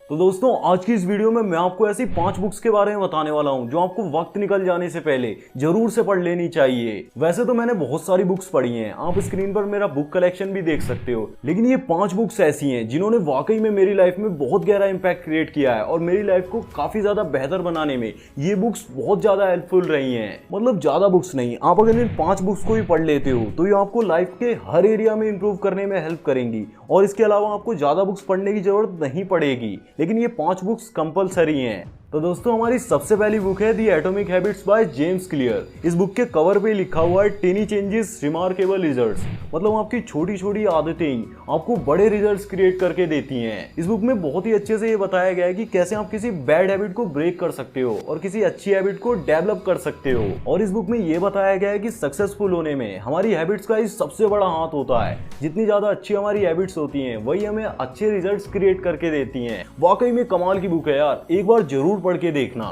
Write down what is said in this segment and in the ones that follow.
तो दोस्तों आज की इस वीडियो में मैं आपको ऐसी 5 बुक्स के बारे में बताने वाला हूं जो आपको वक्त निकल जाने से पहले जरूर से पढ़ लेनी चाहिए। वैसे तो मैंने बहुत सारी बुक्स पढ़ी हैं, आप स्क्रीन पर मेरा बुक कलेक्शन भी देख सकते हो, लेकिन ये 5 बुक्स ऐसी हैं जिन्होंने वाकई में मेरी लाइफ में बहुत गहरा इंपैक्ट क्रिएट किया है और मेरी लाइफ को काफी ज्यादा बेहतर बनाने में ये बुक्स बहुत ज्यादा हेल्पफुल रही हैं। मतलब ज्यादा बुक्स नहीं, आप अगर इन 5 बुक्स को भी पढ़ लेते हो तो ये आपको लाइफ के हर एरिया में इंप्रूव करने में हेल्प करेंगी और इसके अलावा आपको ज्यादा बुक्स पढ़ने की जरूरत नहीं पड़ेगी, लेकिन ये 5 बुक्स कंपलसरी हैं। तो दोस्तों हमारी सबसे पहली बुक है दी atomic habits by James clear. इस बुक के कवर पे लिखा हुआ है टेनी चेंजेस रिमार्केबल रिजल्ट्स, मतलब आपकी छोटी छोटी आदतें ही आपको बड़े रिजल्ट्स क्रिएट करके देती हैं। इस बुक में बहुत ही अच्छे से ये बताया गया है कि कैसे आप किसी बैड हैबिट को ब्रेक कर सकते हो और किसी अच्छी हैबिट को डेवलप कर सकते हो। और इस बुक में ये बताया गया है कि सक्सेसफुल होने में हमारी हैबिट्स का ही सबसे बड़ा हाथ होता है। जितनी ज्यादा अच्छी हमारी हैबिट्स होती हैं वही हमें अच्छे रिजल्ट्स क्रिएट करके देती हैं। वाकई में कमाल की बुक है यार, एक बार जरूर पढ़ के देखना।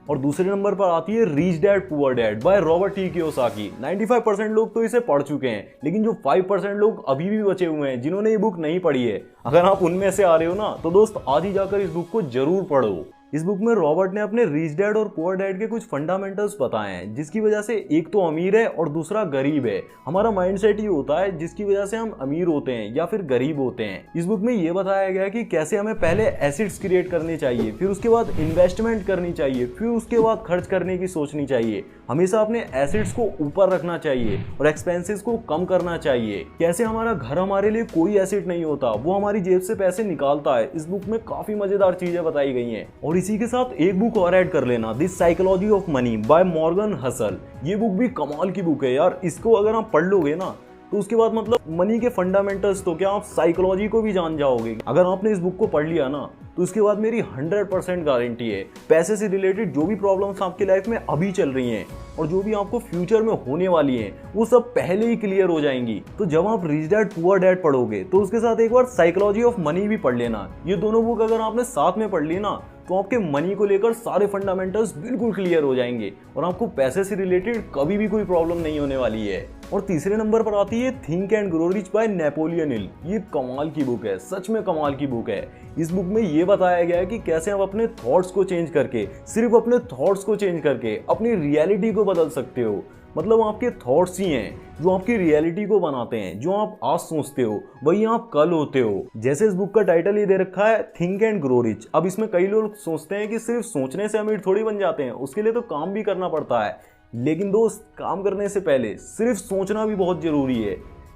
और दूसरे नंबर पर आती है rich dad poor dad by Robert T Kiyosaki. 95% लोग तो इसे पढ़ चुके हैं, लेकिन जो 5% लोग अभी भी बचे हुए हैं जिन्होंने ये बुक नहीं पढ़ी है, अगर आप उनमें से आ रहे हो ना तो दोस्त आज ही जाकर इस बुक को जरूर पढ़ो। इस बुक में रॉबर्ट ने अपने रिच डैड और पुअर डैड के कुछ फंडामेंटल्स बताए हैं, जिसकी वजह से एक तो अमीर है और दूसरा गरीब है। हमारा माइंडसेट ही होता है जिसकी वजह से हम अमीर होते हैं या फिर गरीब होते हैं। इस बुक में ये बताया गया है कि कैसे हमें पहले एसेट्स क्रिएट करने चाहिए, फिर उसके बाद इन्वेस्टमेंट करनी चाहिए, फिर उसके बाद खर्च करने की सोचनी चाहिए। हमेशा अपने एसेट्स को ऊपर रखना चाहिए और एक्सपेंसेस को कम करना चाहिए। कैसे हमारा घर हमारे लिए कोई एसेट नहीं होता, वो हमारी जेब से पैसे निकालता है। इस बुक में काफी मजेदार चीजें बताई गई हैं। और इसी के साथ एक बुक और ऐड कर लेना, the psychology of money by Morgan hustle. ये बुक भी कमाल की बुक है यार, इसको अगर आप पढ़ लोगे ना तो उसके बाद मतलब मनी के फंडामेंटल्स तो क्या आप साइकोलॉजी को भी जान जाओगे। अगर आपने इस बुक को पढ़ लिया ना तो उसके बाद मेरी 100% गारंटी है पैसे से रिलेटेड जो भी प्रॉब्लम्स आपकी लाइफ में अभी चल रही हैं और जो भी आपको फ्यूचर में होने वाली हैं वो सब पहले ही क्लियर हो जाएंगी। तो जब आप रिच डैड पुअर डैड पढ़ोगे तो उसके साथ एक बार साइकोलॉजी ऑफ मनी भी पढ़ लेना। ये दोनों बुक अगर आपने साथ में पढ़ ली ना तो आपके मनी को लेकर सारे फंडामेंटल्स बिल्कुल क्लियर हो जाएंगे और आपको पैसे से रिलेटेड कभी भी कोई प्रॉब्लम नहीं होने वाली है। और तीसरे नंबर पर आती है think and grow rich by Napoleon Hill. ये कमाल की बुक है, सच में कमाल की बुक है। इस बुक में ये बताया गया है कि कैसे आप अपने थॉट्स को चेंज करके, सिर्फ अपने थॉट्स को चेंज करके अपनी रियलिटी को बदल सकते हो। मतलब आपके थॉट्स ही हैं जो आपकी रियलिटी को बनाते हैं। जो आप आज सोचते हो वही आप कल होते हो। जैसे इस बुक का टाइटल ये दे रखा है थिंक एंड ग्रो रिच। अब इसमें कई लोग सोचते हैं कि सिर्फ सोचने से अमीर थोड़ी बन जाते हैं, उसके लिए तो काम भी करना पड़ता है। लेकिन दोस्त, काम करने से पहले सिर्फ सोचना भी बहुत जरूरी है।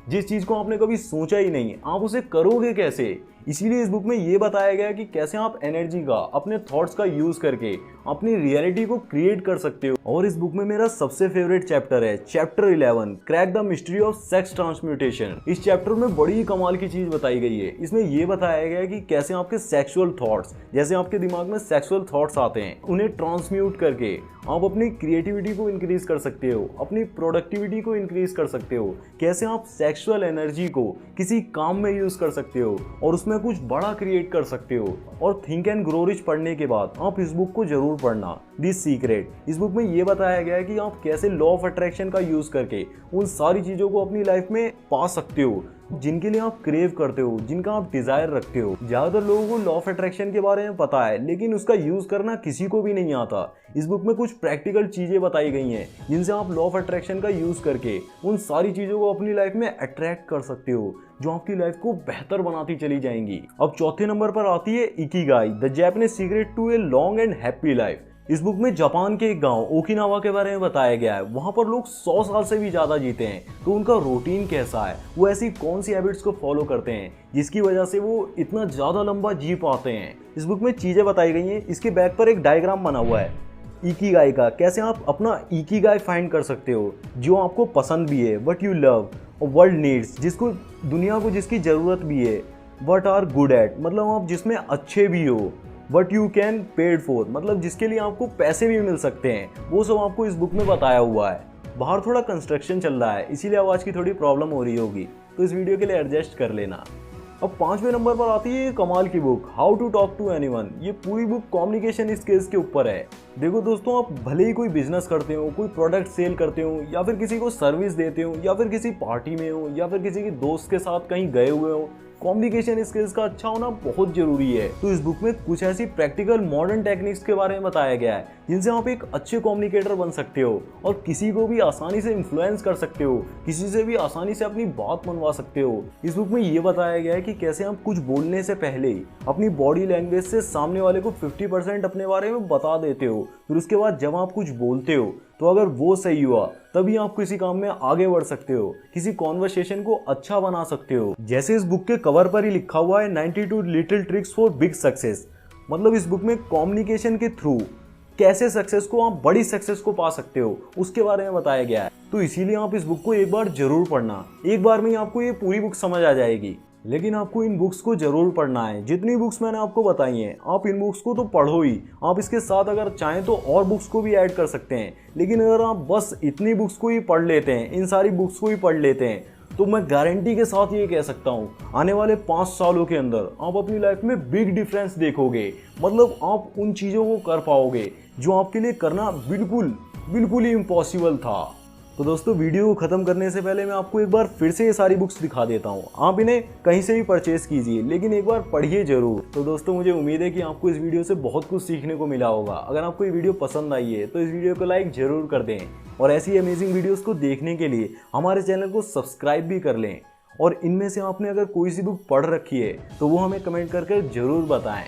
जिस चीज को आपने कभी सोचा ही नहीं, आप उसे करोगे कैसे? इसीलिए इस बुक में ये बताया गया है कि कैसे आप एनर्जी का, अपने थॉट्स का यूज करके अपनी रियलिटी को क्रिएट कर सकते हो। और इस बुक में मेरा सबसे फेवरेट चैप्टर है chapter 11 crack the mystery of sex transmutation. इस चैप्टर में बड़ी कमाल की चीज बताई गई है। इसमें ये बताया गया है कि कैसे आपके सेक्सुअल थॉट्स, जैसे आपके दिमाग में सेक्सुअल थॉट्स आते हैं, उन्हें ट्रांसम्यूट करके आप अपनी क्रिएटिविटी को इंक्रीज कर सकते हो, अपनी प्रोडक्टिविटी को इंक्रीज कर सकते हो। कैसे आप सेक्सुअल एनर्जी को किसी काम में यूज कर सकते हो और उसमें कुछ बड़ा क्रिएट कर सकते हो। और थिंक एंड ग्रो रिच पढ़ने के बाद आप इस बुक को जरूर पढ़ना, द सीक्रेट। इस बुक में ये बताया गया है कि आप कैसे लॉ ऑफ अट्रैक्शन का यूज करके उन सारी चीजों को अपनी लाइफ में पा सकते हो जिनके लिए आप क्रेव करते हो, जिनका आप डिजायर रखते हो। ज्यादातर लोगों को लॉ ऑफ अट्रैक्शन के बारे में पता है, लेकिन उसका यूज करना किसी को भी नहीं आता। इस बुक में कुछ प्रैक्टिकल चीजें बताई गई हैं जिनसे आप लॉ ऑफ अट्रैक्शन का यूज करके उन सारी चीजों को अपनी लाइफ में अट्रैक्ट कर सकते हो जो आपकी लाइफ को बेहतर बनाती चली जाएंगी। अब चौथे नंबर पर आती है Ikigai the Japanese secret to a long and happy life. इस बुक में जापान के एक गांव ओकिनावा के बारे में बताया गया है। वहां पर लोग 100 साल से भी ज्यादा जीते हैं, तो उनका रूटीन कैसा है, वो ऐसी कौन सी हैबिट्स को फॉलो करते हैं जिसकी वजह से वो इतना ज्यादा लंबा जी पाते हैं। इस बुक में चीजें बताई गई हैं। इसके बैक पर एक डायग्राम बना हुआ है इकिगाई का, कैसे आप अपना इकिगाई फाइंड कर सकते हो जो आपको पसंद भी है, व्हाट यू लव और वर्ल्ड नीड्स, जिसको दुनिया को जिसकी जरूरत भी है, व्हाट आर गुड एट, मतलब आप जिसमें अच्छे भी हो, what you can paid for, मतलब जिसके लिए आपको पैसे भी मिल सकते हैं, वो सब आपको इस बुक में बताया हुआ है। बाहर थोड़ा कंस्ट्रक्शन चल रहा है, इसीलिए आवाज़ की थोड़ी प्रॉब्लम हो रही होगी, तो इस वीडियो के लिए एडजस्ट कर लेना। अब 5वें नंबर पर आती है कमाल की book how to talk to anyone. ये पूरी बुक कम्युनिकेशन स्किल्स के ऊपर है। देखो दोस्तों, आप भले ही कोई बिजनेस करते हो, कोई प्रोडक्ट सेल करते हो, या फिर किसी को सर्विस देते हो, या फिर किसी पार्टी में हो, या फिर किसी के दोस्त के साथ कहीं गए हुए हो, कम्युनिकेशन स्किल्स का अच्छा होना बहुत जरूरी है। तो इस बुक में कुछ ऐसी प्रैक्टिकल मॉडर्न टेक्निक्स के बारे में बताया गया है जिनसे आप एक अच्छे कम्युनिकेटर बन सकते हो और किसी को भी आसानी से इन्फ्लुएंस कर सकते हो, किसी से भी आसानी से अपनी बात मनवा सकते हो। इस बुक में ये बताया गया है कि कैसे आप कुछ बोलने से पहले अपनी बॉडी लैंग्वेज से सामने वाले को 50% अपने बारे में बता देते हो, फिर उसके बाद जब आप कुछ बोलते हो तो अगर वो सही हुआ तभी आप किसी काम में आगे बढ़ सकते हो, किसी कॉन्वर्सेशन को अच्छा बना सकते हो। जैसे इस बुक के कवर पर ही लिखा हुआ है 92 little tricks for big success, मतलब इस बुक में कम्युनिकेशन के थ्रू कैसे सक्सेस को आप बड़ी सक्सेस को पा सकते हो उसके बारे में बताया गया है। तो इसीलिए आप इस बुक को एक बार जरूर पढ़ना, एक बार में ही आपको ये पूरी बुक समझ आ जाएगी। लेकिन आपको इन बुक्स को जरूर पढ़ना है, जितनी बुक्स मैंने आपको बताई हैं आप इन बुक्स को तो पढ़ो ही, आप इसके साथ अगर चाहें तो और बुक्स को भी ऐड कर सकते हैं। लेकिन अगर आप बस इतनी बुक्स को ही पढ़ लेते हैं, इन सारी बुक्स को ही पढ़ लेते हैं, तो मैं गारंटी के साथ ये कह सकता हूँ आने वाले 5 सालों के अंदर आप अपनी लाइफ में बिग डिफरेंस देखोगे। मतलब आप उन चीज़ों को कर पाओगे जो आपके लिए करना बिल्कुल ही इम्पॉसिबल था। तो दोस्तों वीडियो को ख़त्म करने से पहले मैं आपको एक बार फिर से ये सारी बुक्स दिखा देता हूँ। आप इन्हें कहीं से भी परचेज कीजिए लेकिन एक बार पढ़िए जरूर। तो दोस्तों मुझे उम्मीद है कि आपको इस वीडियो से बहुत कुछ सीखने को मिला होगा। अगर आपको ये वीडियो पसंद आई है तो इस वीडियो को लाइक जरूर कर दें और ऐसी अमेजिंग वीडियोज़ को देखने के लिए हमारे चैनल को सब्सक्राइब भी कर लें। और इनमें से आपने अगर कोई सी बुक पढ़ रखी है तो वो हमें कमेंट करके ज़रूर बताएं।